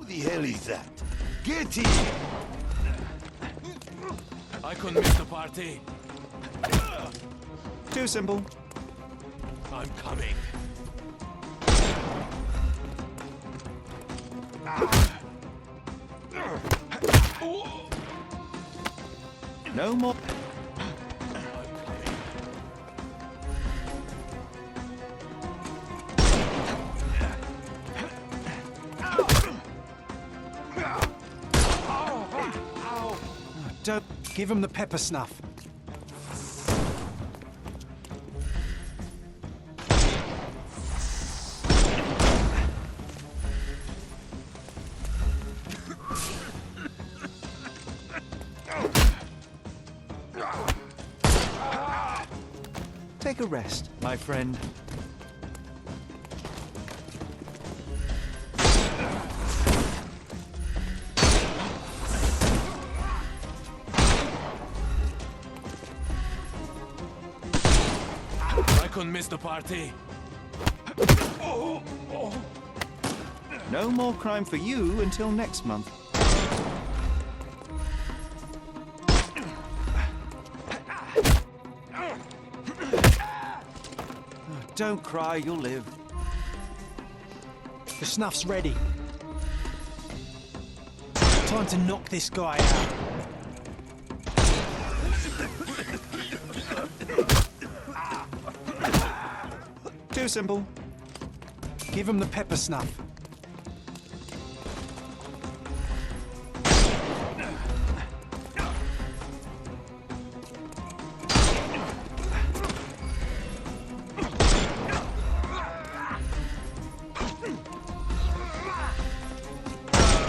the hell is that? Get in! I couldn't miss the party. Too simple. I'm coming. No more. Don't give him the pepper snuff. Take a rest, my friend. I couldn't miss the party. No more crime for you until next month. Don't cry, you'll live. The snuff's ready. Time to knock this guy out. Too simple. Give him the pepper snuff.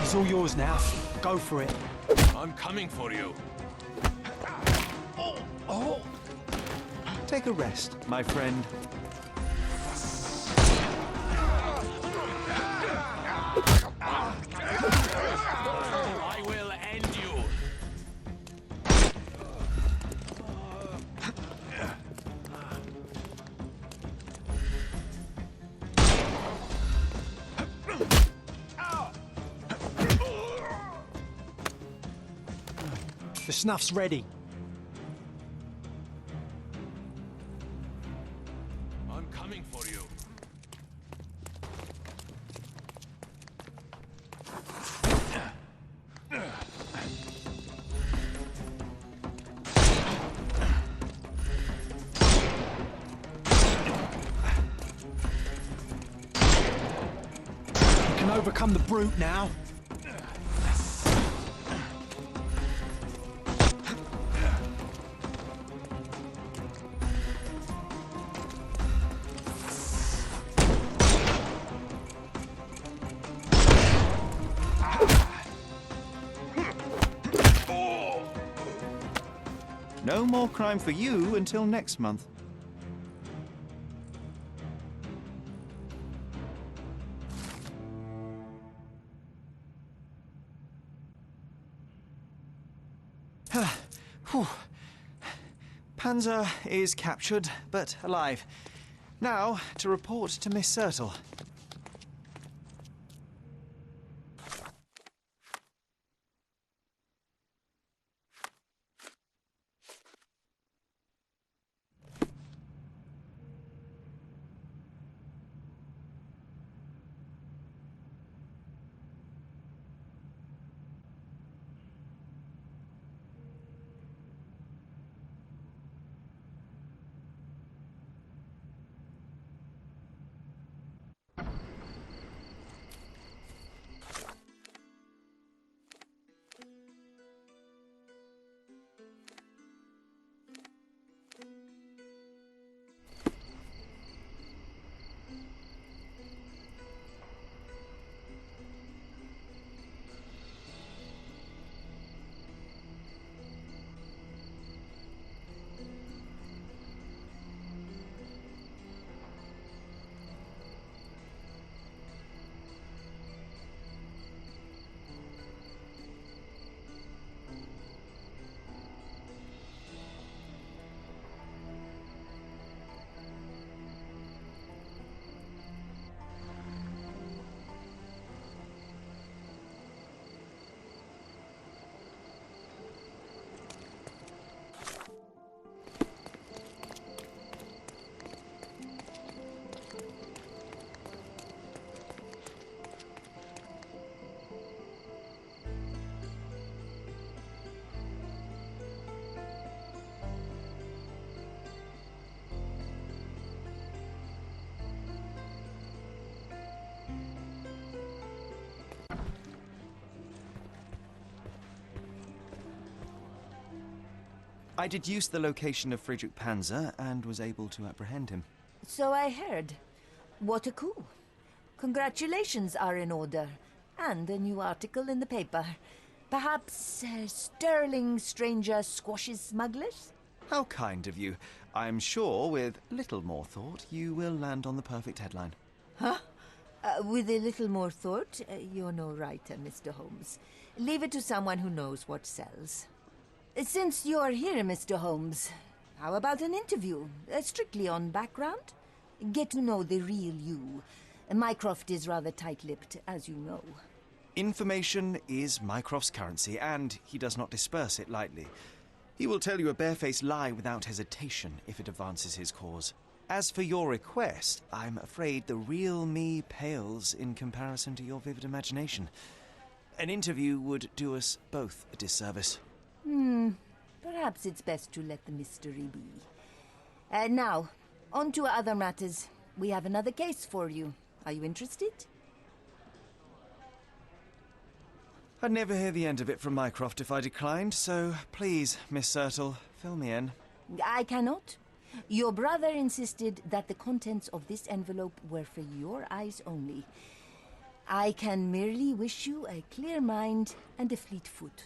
It's all yours now. Go for it. I'm coming for you. Take a rest, my friend. I will end you. The snuff's ready. I'm coming for you. You can overcome the brute now. No more crime for you until next month. Whew. Panzer is captured, but alive. Now, to report to Miss Sertle. I deduced the location of Friedrich Panzer and was able to apprehend him. So I heard. What a coup. Congratulations are in order. And a new article in the paper. Perhaps sterling stranger squashes smugglers? How kind of you. I'm sure with little more thought you will land on the perfect headline. Huh? With a little more thought, you're no writer, Mr. Holmes. Leave it to someone who knows what sells. Since you're here, Mr. Holmes, how about an interview? Strictly on background? Get to know the real you. Mycroft is rather tight-lipped, as you know. Information is Mycroft's currency, and he does not disperse it lightly. He will tell you a barefaced lie without hesitation if it advances his cause. As for your request, I'm afraid the real me pales in comparison to your vivid imagination. An interview would do us both a disservice. Perhaps it's best to let the mystery be. Now, on to other matters. We have another case for you. Are you interested? I'd never hear the end of it from Mycroft if I declined, so please, Miss Sertle, fill me in. I cannot. Your brother insisted that the contents of this envelope were for your eyes only. I can merely wish you a clear mind and a fleet foot.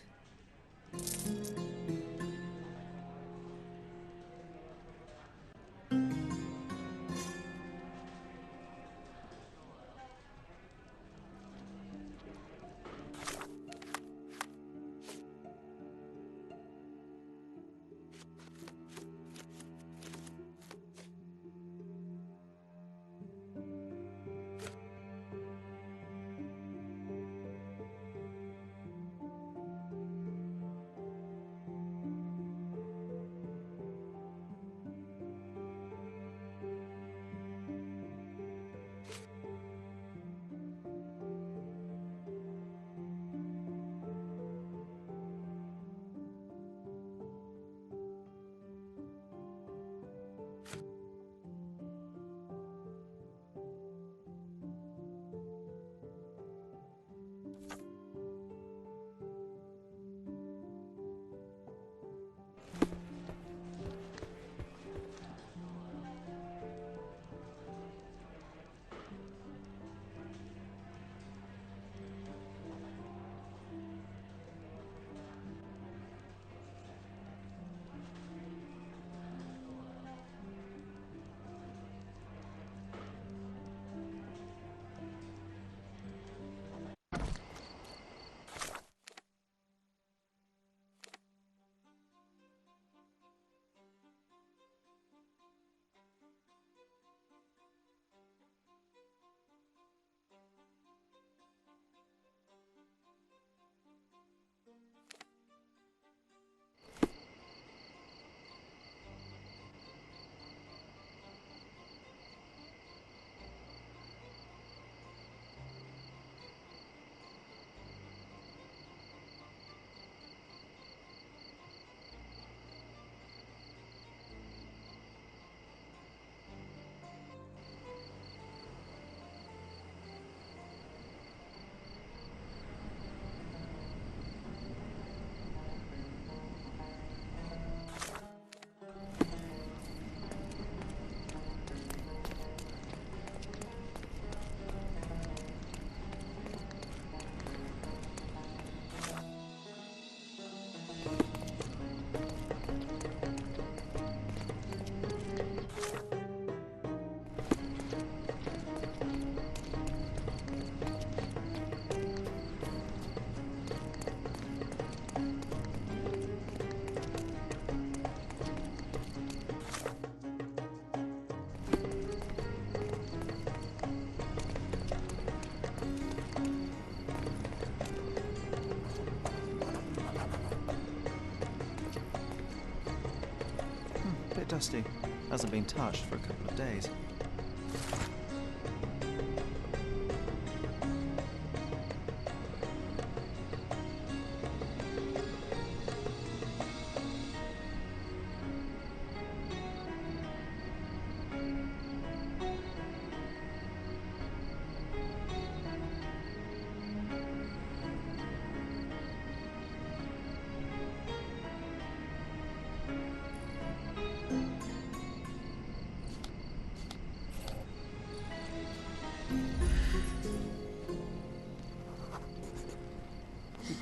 Bit dusty. Hasn't been touched for a couple of days.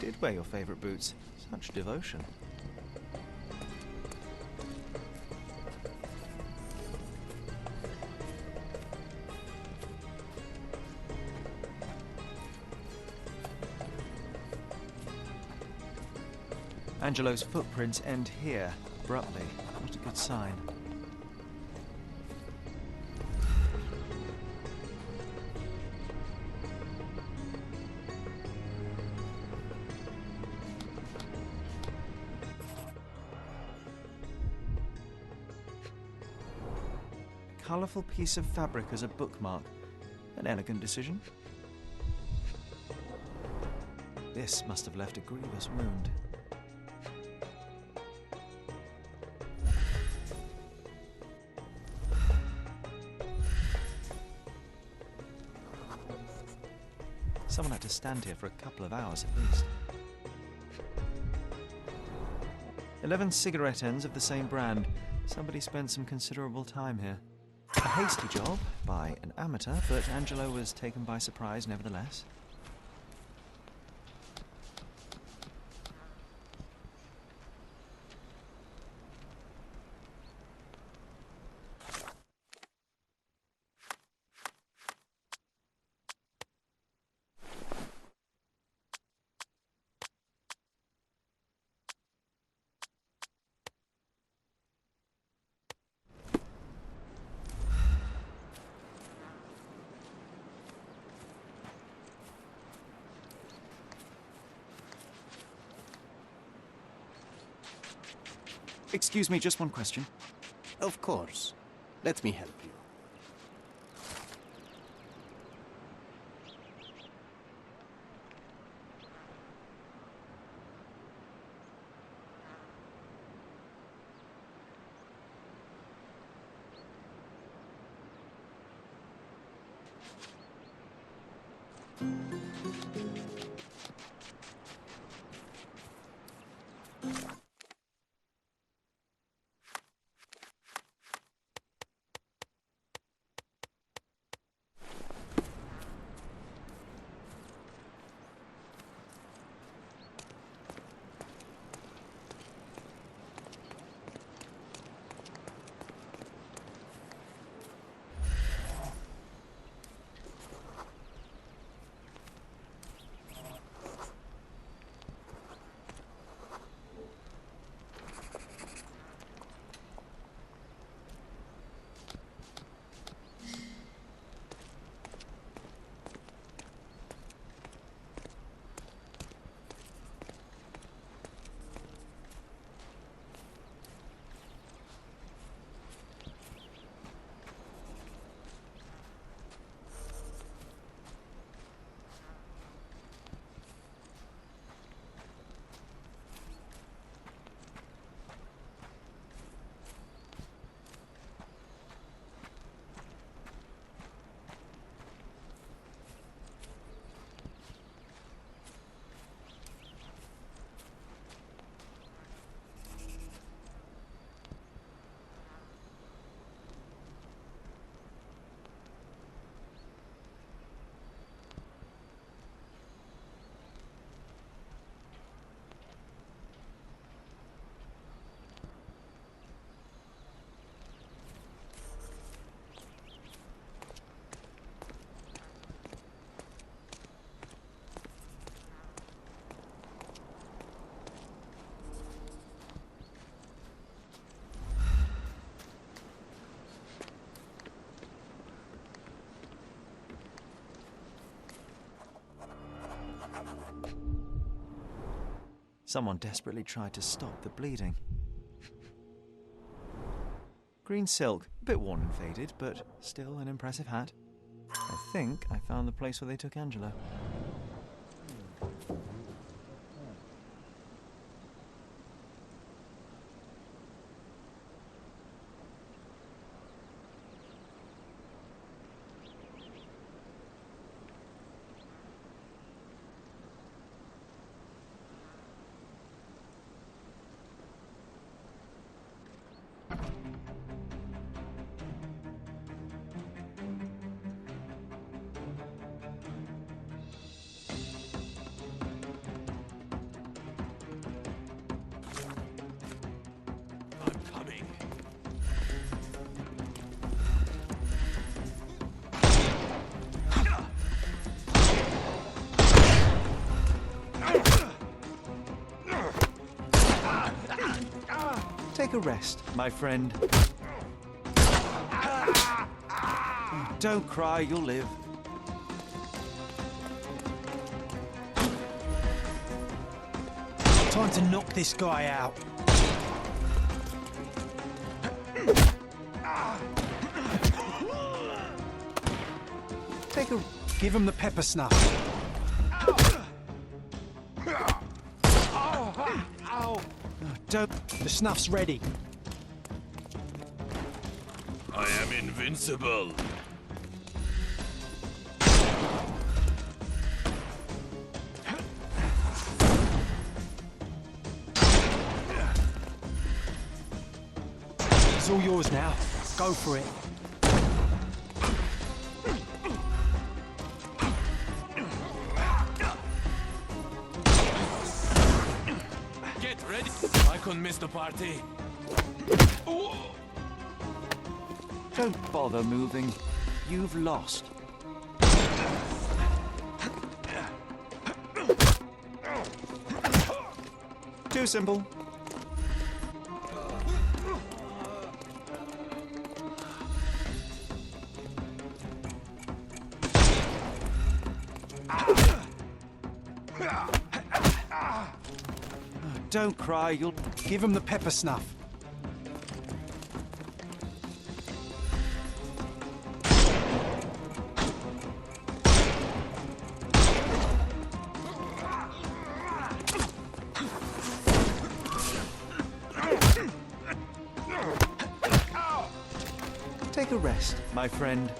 did wear your favorite boots. Such devotion. Angelo's footprints end here, abruptly. Not a good sign. Colourful piece of fabric as a bookmark. An elegant decision. This must have left a grievous wound. Someone had to stand here for a couple of hours at least. 11 cigarette ends of the same brand. Somebody spent some considerable time here. A hasty job by an amateur, but Angelo was taken by surprise nevertheless. Excuse me, just one question. Of course. Let me help you. Someone desperately tried to stop the bleeding. Green silk, a bit worn and faded, but still an impressive hat. I think I found the place where they took Angelo. Take a rest, my friend. Don't cry, you'll live. Time to knock this guy out. Take a... Give him the pepper snuff. Don't... The snuff's ready. I am invincible. It's all yours now. Go for it. Get ready. I couldn't miss the party. Don't bother moving. You've lost. Too simple. Don't cry, you'll... Give him the pepper snuff. Take a rest, my friend.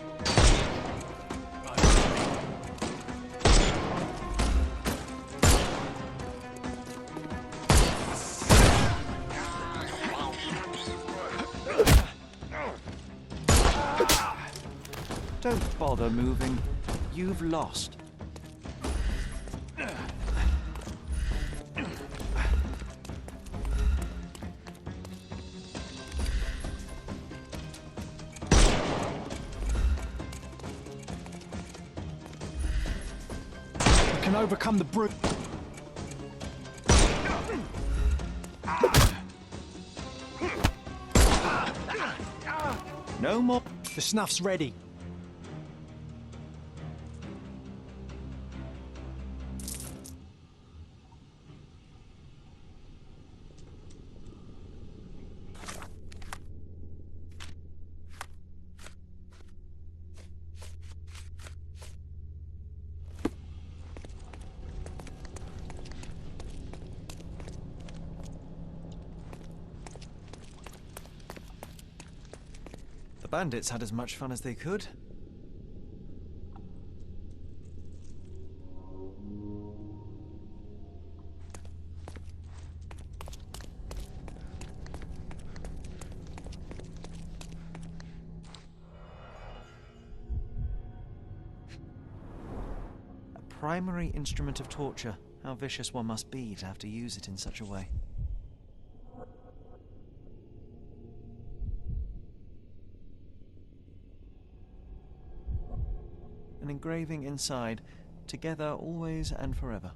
Don't bother moving. You've lost. You can overcome the brute. No more... The snuff's ready. The bandits had as much fun as they could. A primary instrument of torture. How vicious one must be to have to use it in such a way. An engraving inside, together always and forever.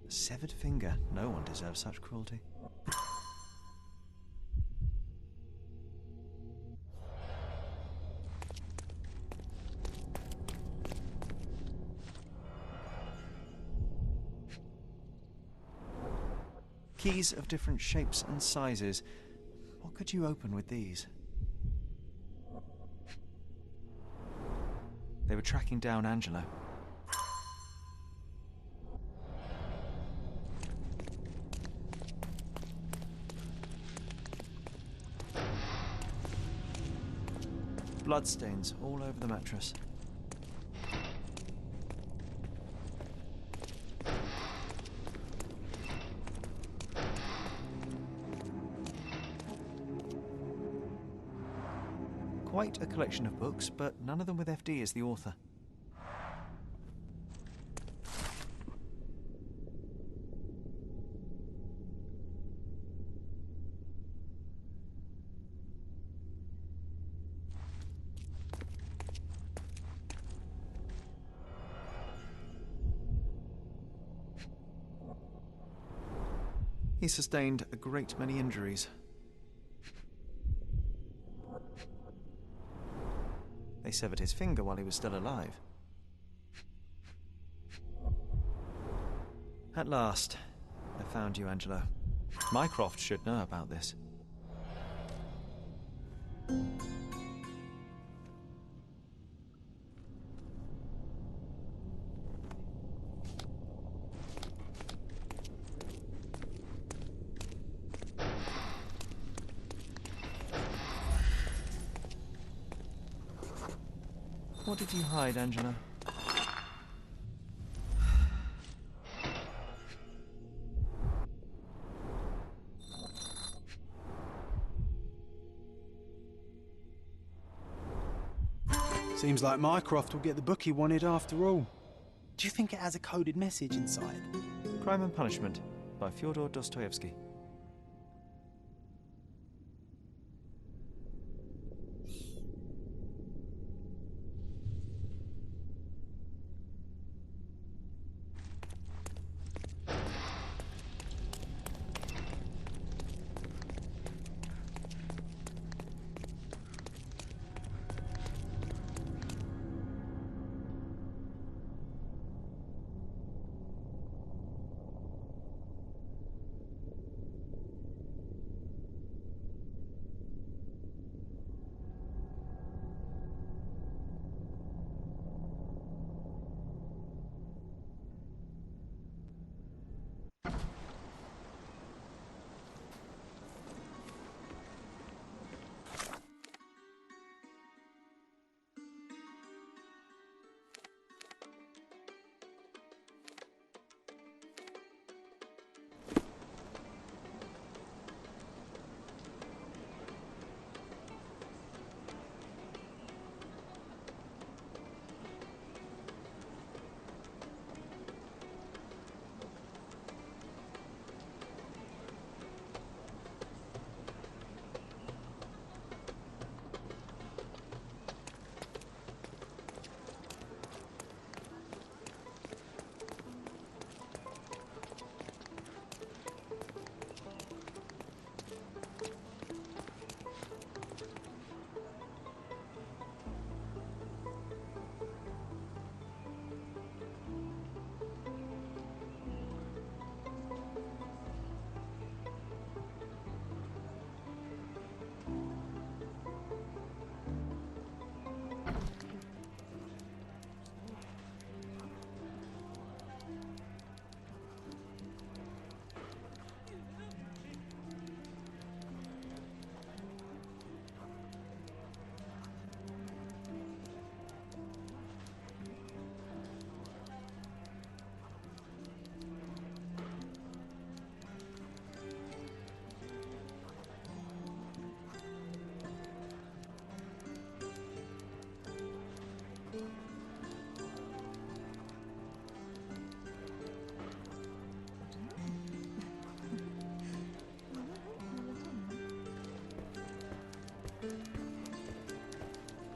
A severed finger. No one deserves such cruelty. Keys of different shapes and sizes. What could you open with these? They were tracking down Angelo. Bloodstains all over the mattress. Quite a collection of books, but none of them with FD as the author. He sustained a great many injuries. They severed his finger while he was still alive. At last, I found you, Angelo. Mycroft should know about this. What did you hide, Angela? Seems like Mycroft will get the book he wanted after all. Do you think it has a coded message inside? Crime and Punishment by Fyodor Dostoevsky.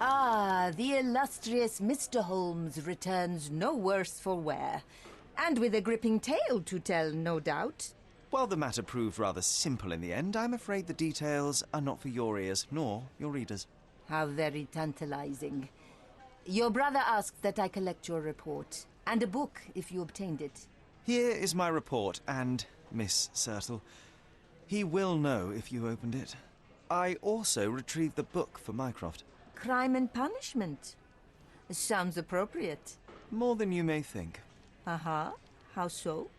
Ah, the illustrious Mr. Holmes returns no worse for wear. And with a gripping tale to tell, no doubt. While the matter proved rather simple in the end, I'm afraid the details are not for your ears, nor your readers. How very tantalizing. Your brother asked that I collect your report, and a book if you obtained it. Here is my report, and, Miss Sertle, he will know if you opened it. I also retrieved the book for Mycroft. Crime and Punishment. Sounds appropriate. More than you may think. Uh-huh. How so?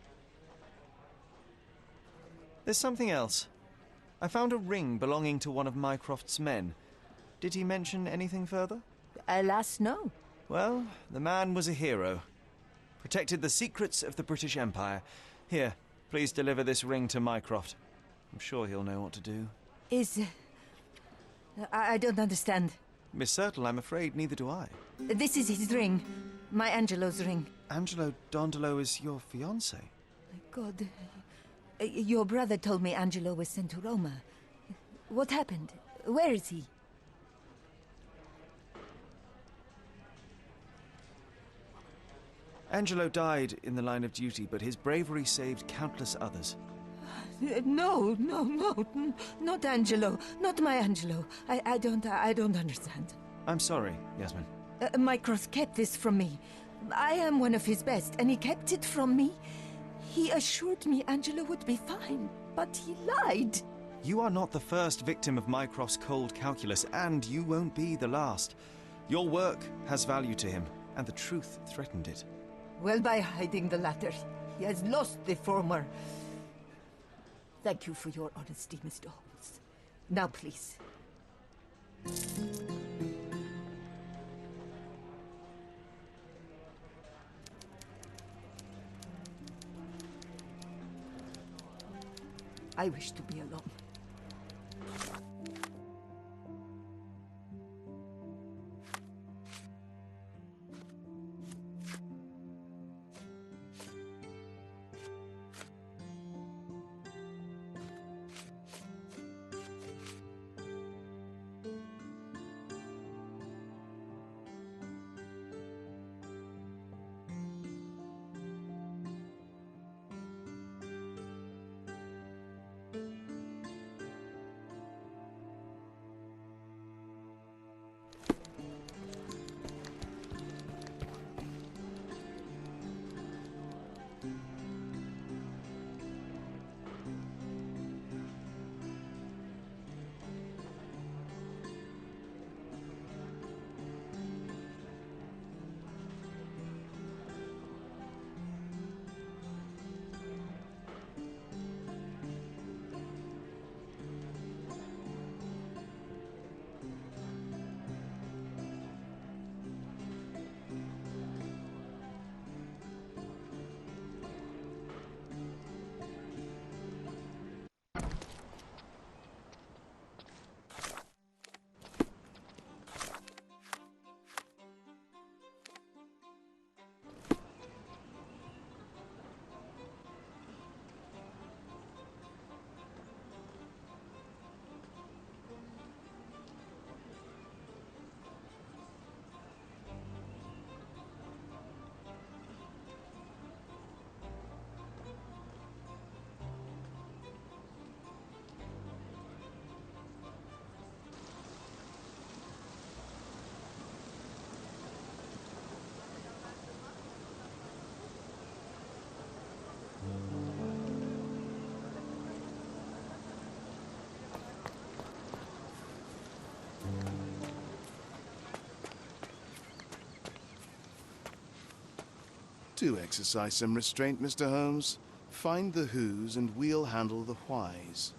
There's something else. I found a ring belonging to one of Mycroft's men. Did he mention anything further? Alas, no. Well, the man was a hero. Protected the secrets of the British Empire. Here, please deliver this ring to Mycroft. I'm sure he'll know what to do. I don't understand. Miss Sertle, I'm afraid neither do I. This is his ring. My Angelo's ring. Angelo Dondolo is your fiancé. God. Your brother told me Angelo was sent to Roma. What happened? Where is he? Angelo died in the line of duty, but his bravery saved countless others. No, no, no, not Angelo. Not my Angelo. I don't understand. I'm sorry, Yasmin. Mycroft kept this from me. I am one of his best, and he kept it from me. He assured me Angelo would be fine, but he lied. You are not the first victim of Mycroft's cold calculus, and you won't be the last. Your work has value to him, and the truth threatened it. Well, by hiding the latter, he has lost the former. Thank you for your honesty, Mr. Holmes. Now, please. I wish to be alone. Do exercise some restraint, Mr. Holmes. Find the whos and we'll handle the whys.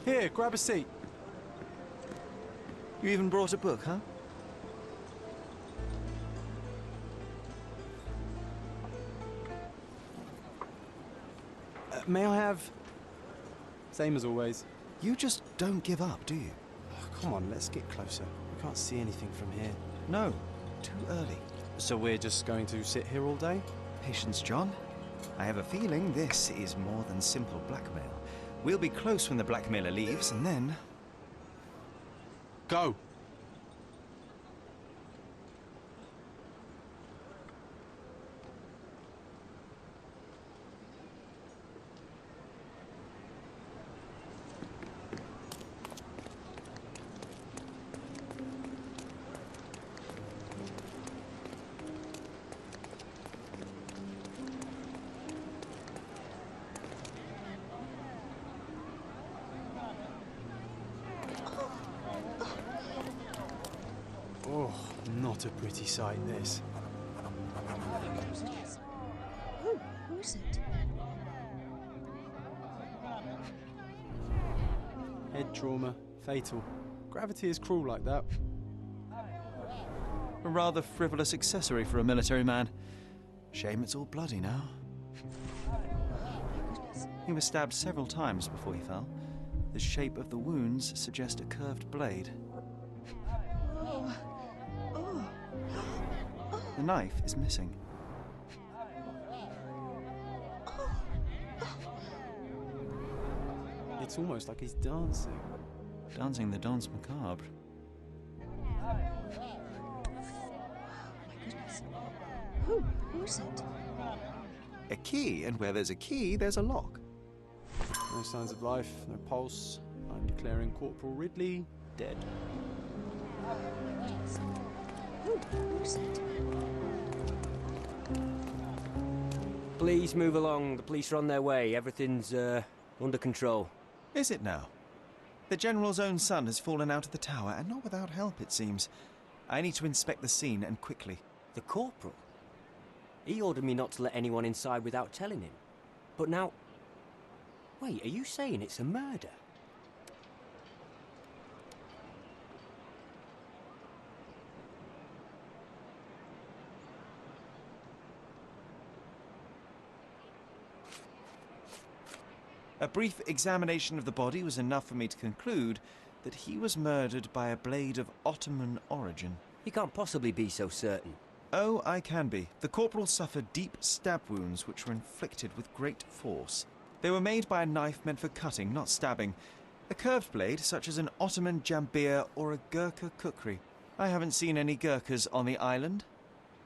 Here, grab a seat. You even brought a book, huh? May I have... Same as always. You just don't give up, do you? Oh, come on, let's get closer. We can't see anything from here. No, too early. So we're just going to sit here all day? Patience, John. I have a feeling this is more than simple blackmail. We'll be close when the blackmailer leaves, and then... Go! Not a pretty sight, this. Who is it? Head trauma. Fatal. Gravity is cruel like that. A rather frivolous accessory for a military man. Shame it's all bloody now. He was stabbed several times before he fell. The shape of the wounds suggest a curved blade. The knife is missing. It's almost like he's dancing. Dancing the danse macabre. Who is it? A key, and where there's a key, there's a lock. No signs of life, no pulse. I'm declaring Corporal Ridley dead. Who is it? Please move along. The police are on their way. Everything's under control. Is it now? The General's own son has fallen out of the tower, and not without help, it seems. I need to inspect the scene, and quickly. The corporal? He ordered me not to let anyone inside without telling him. But now... Wait, are you saying it's a murder? A brief examination of the body was enough for me to conclude that he was murdered by a blade of Ottoman origin. You can't possibly be so certain. Oh, I can be. The corporal suffered deep stab wounds which were inflicted with great force. They were made by a knife meant for cutting, not stabbing. A curved blade, such as an Ottoman jambir or a Gurkha kukri. I haven't seen any Gurkhas on the island,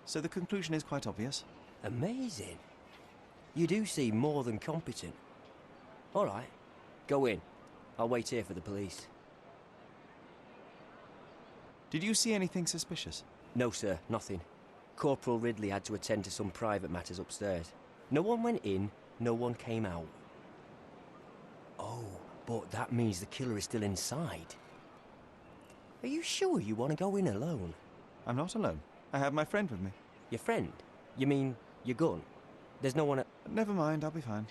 so the conclusion is quite obvious. Amazing. You do seem more than competent. All right, go in. I'll wait here for the police. Did you see anything suspicious? No, sir, nothing. Corporal Ridley had to attend to some private matters upstairs. No one went in, no one came out. Oh, but that means the killer is still inside. Are you sure you want to go in alone? I'm not alone. I have my friend with me. Your friend? You mean your gun? There's no one at... Never mind, I'll be fine.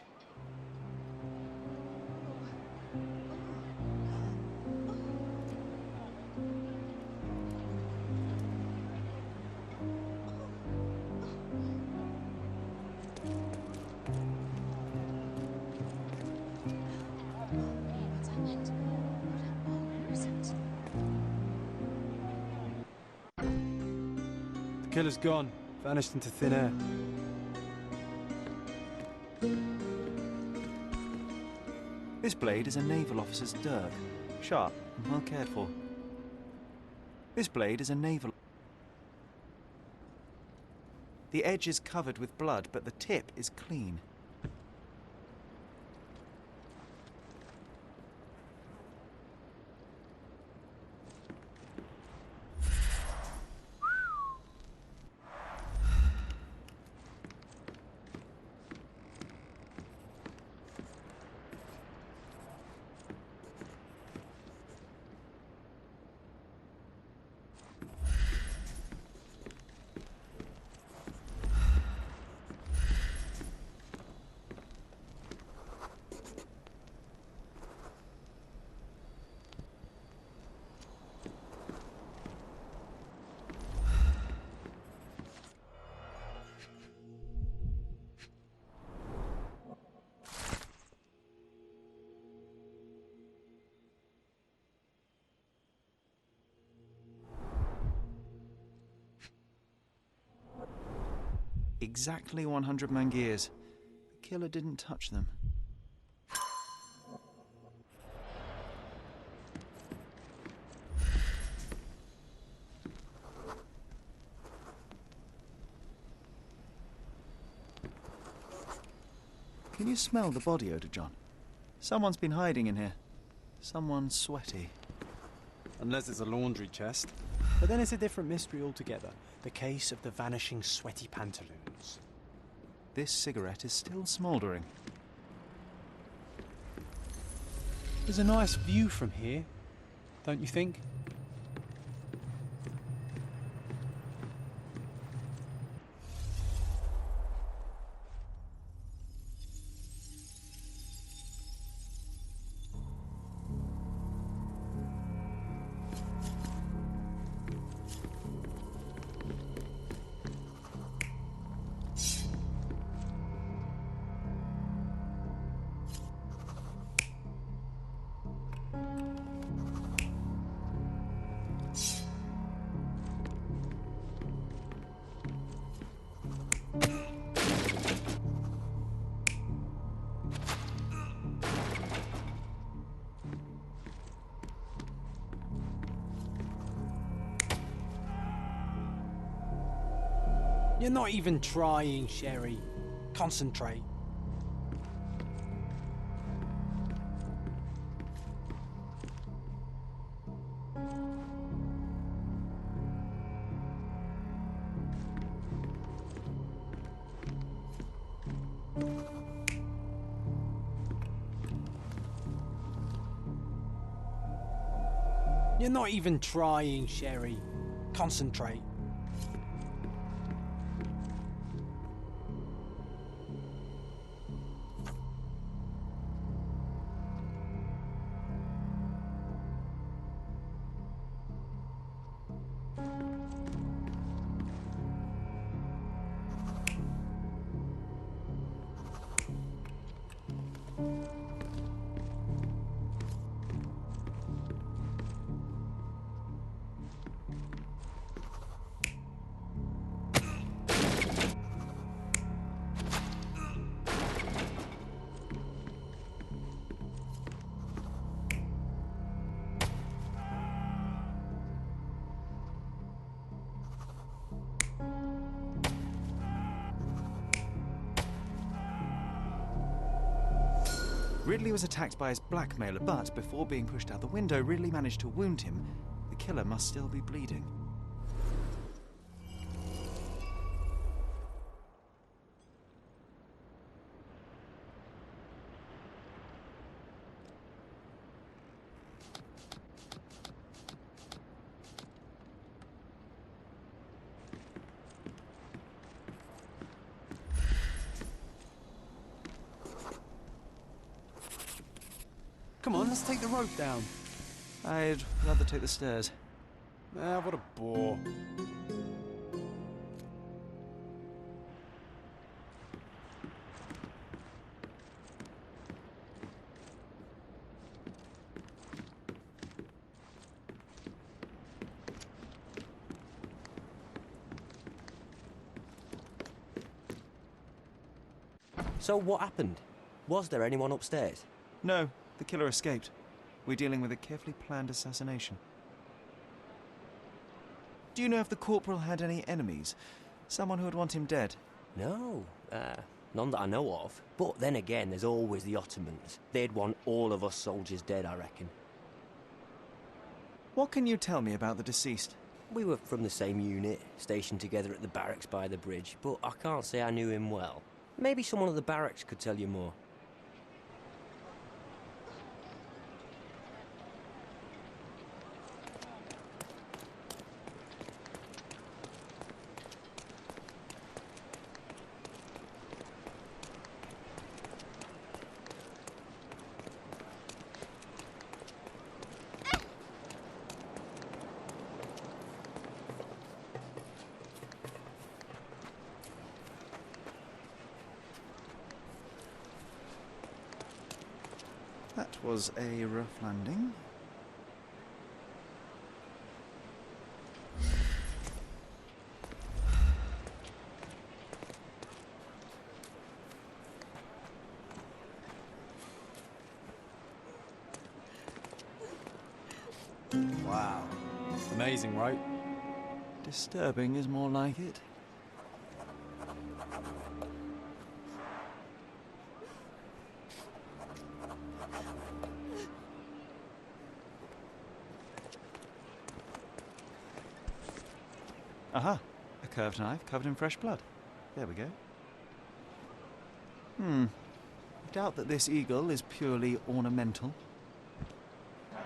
The killer's gone. Vanished into thin air. This blade is a naval officer's dirk. Sharp and well cared for. This blade is a naval... The edge is covered with blood, but the tip is clean. Exactly 100 mangears. The killer didn't touch them. Can you smell the body odor, John? Someone's been hiding in here. Someone sweaty. Unless it's a laundry chest. But then it's a different mystery altogether. The case of the vanishing sweaty pantaloons. This cigarette is still smouldering. There's a nice view from here, don't you think? You're not even trying, Sherry. Concentrate. You're not even trying, Sherry. Concentrate. Ridley was attacked by his blackmailer, but before being pushed out the window, Ridley managed to wound him. The killer must still be bleeding. Come on, let's take the rope down. I'd rather take the stairs. Ah, what a bore. So what happened? Was there anyone upstairs? No, the killer escaped. We're dealing with a carefully planned assassination. Do you know if the corporal had any enemies? Someone who would want him dead? No, none that I know of. But then again, there's always the Ottomans. They'd want all of us soldiers dead, I reckon. What can you tell me about the deceased? We were from the same unit, stationed together at the barracks by the bridge, but I can't say I knew him well. Maybe someone at the barracks could tell you more. That was a rough landing. Wow. Amazing, right? Disturbing is more like it. Aha! A curved knife covered in fresh blood. There we go. I doubt that this eagle is purely ornamental.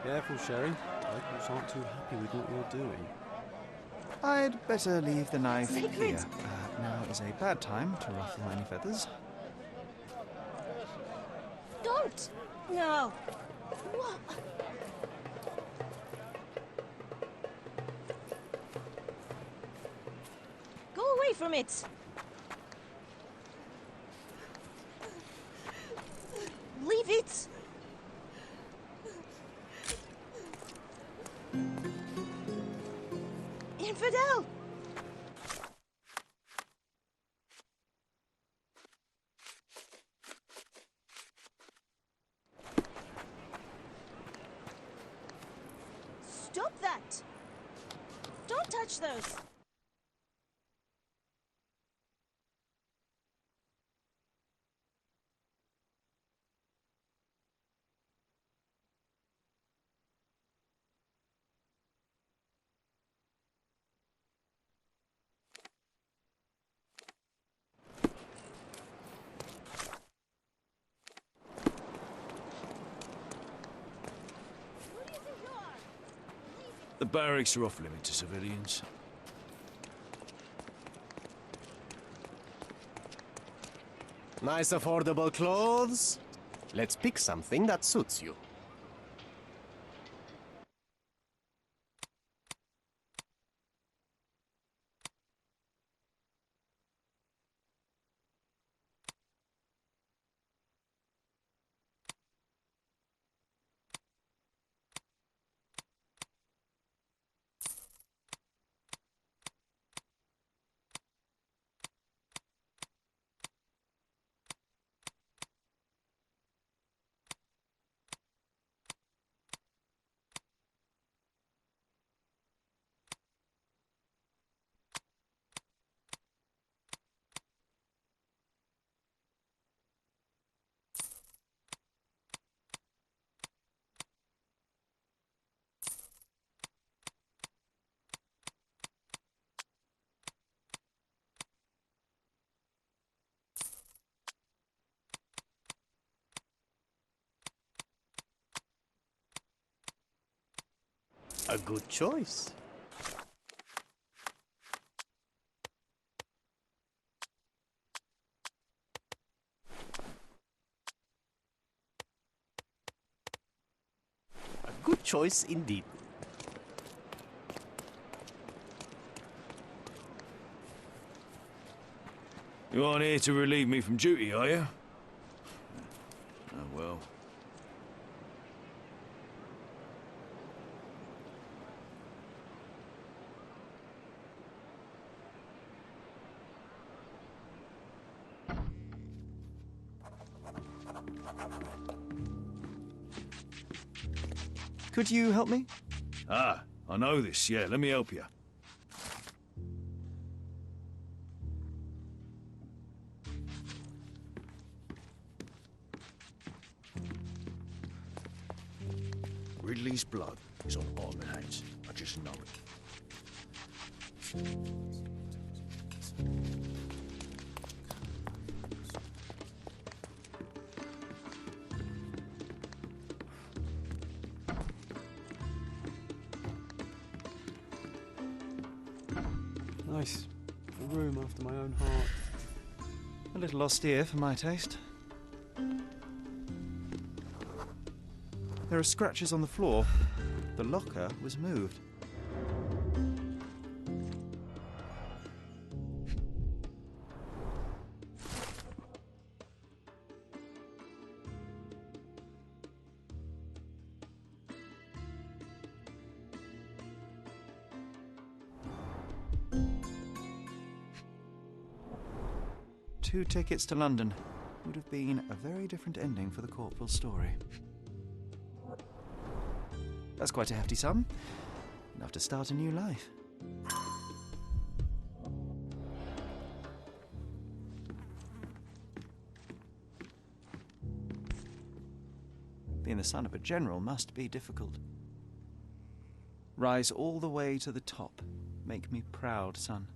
Careful, Sherry. Locals aren't too happy with what you're doing. I'd better leave the knife Sacred. here. Now is a bad time to ruffle any feathers. Don't! No! What? Go away from it! Leave it! Infidel! Stop that! Don't touch those! The barracks are off limit to civilians. Nice affordable clothes. Let's pick something that suits you. A good choice. A good choice indeed. You aren't here to relieve me from duty, are you? Oh, well. Could you help me? Ah, I know this, yeah. Let me help you. Ridley's blood is on arm and hands. I just know it. Nice. A room after my own heart. A little austere for my taste. There are scratches on the floor. The locker was moved. Two tickets to London. Would have been a very different ending for the corporal's story. That's quite a hefty sum. Enough to start a new life. Being the son of a general must be difficult. Rise all the way to the top. Make me proud, son.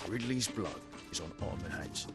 Ridley's blood is on Ottoman hands.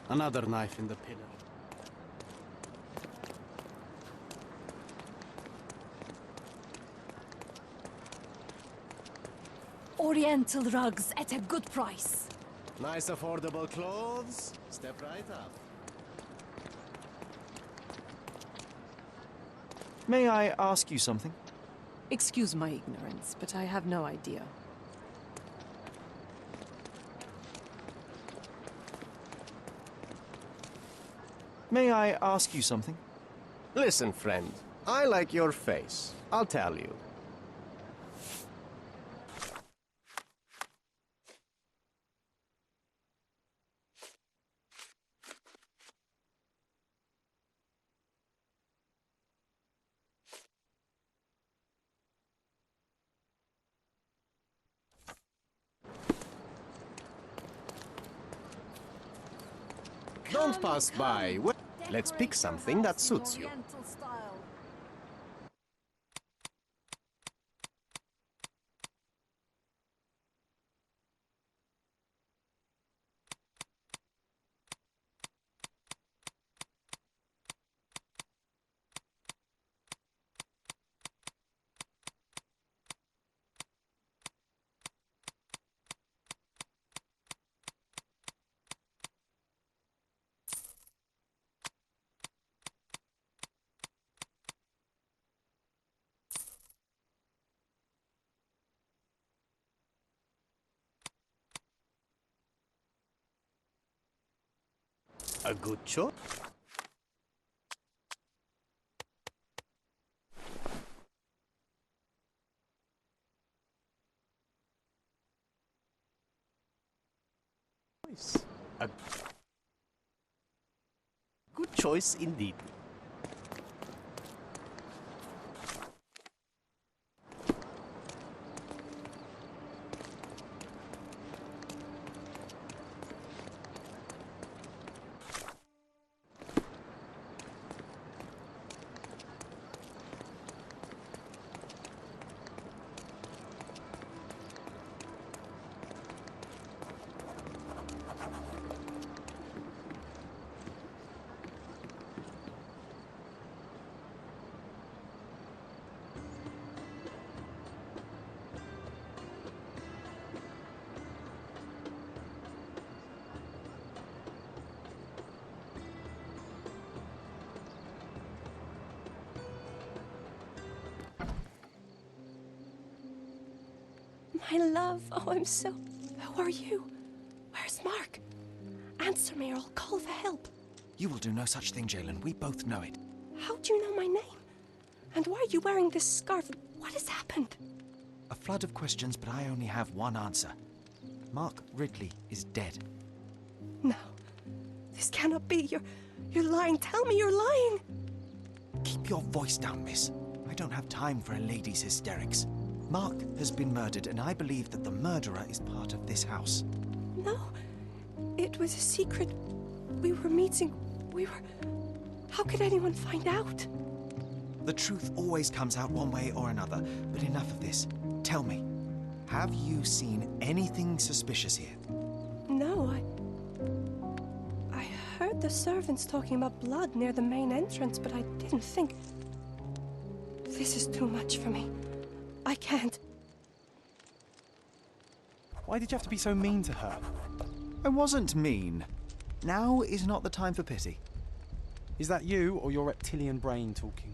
Another knife in the pillar. Oriental rugs at a good price. Nice affordable clothes. Step right up. May I ask you something? Excuse my ignorance, but I have no idea. May I ask you something? Listen, friend. I like your face. I'll tell you. Don't pass by. Let's pick something that suits you. Oriental style. A good choice. A good choice indeed. My love, oh, I'm so... Who are you? Where's Mark? Answer me or I'll call for help. You will do no such thing, Jalen. We both know it. How do you know my name? And why are you wearing this scarf? What has happened? A flood of questions, but I only have one answer. Mark Ridley is dead. No. This cannot be. You're lying. Tell me you're lying. Keep your voice down, miss. I don't have time for a lady's hysterics. Mark has been murdered, and I believe that the murderer is part of this house. No. It was a secret. We were meeting. How could anyone find out? The truth always comes out one way or another, but enough of this. Tell me, have you seen anything suspicious here? No, I heard the servants talking about blood near the main entrance, but I didn't think... This is too much for me. I can't. Why did you have to be so mean to her? I wasn't mean. Now is not the time for pity. Is that you or your reptilian brain talking?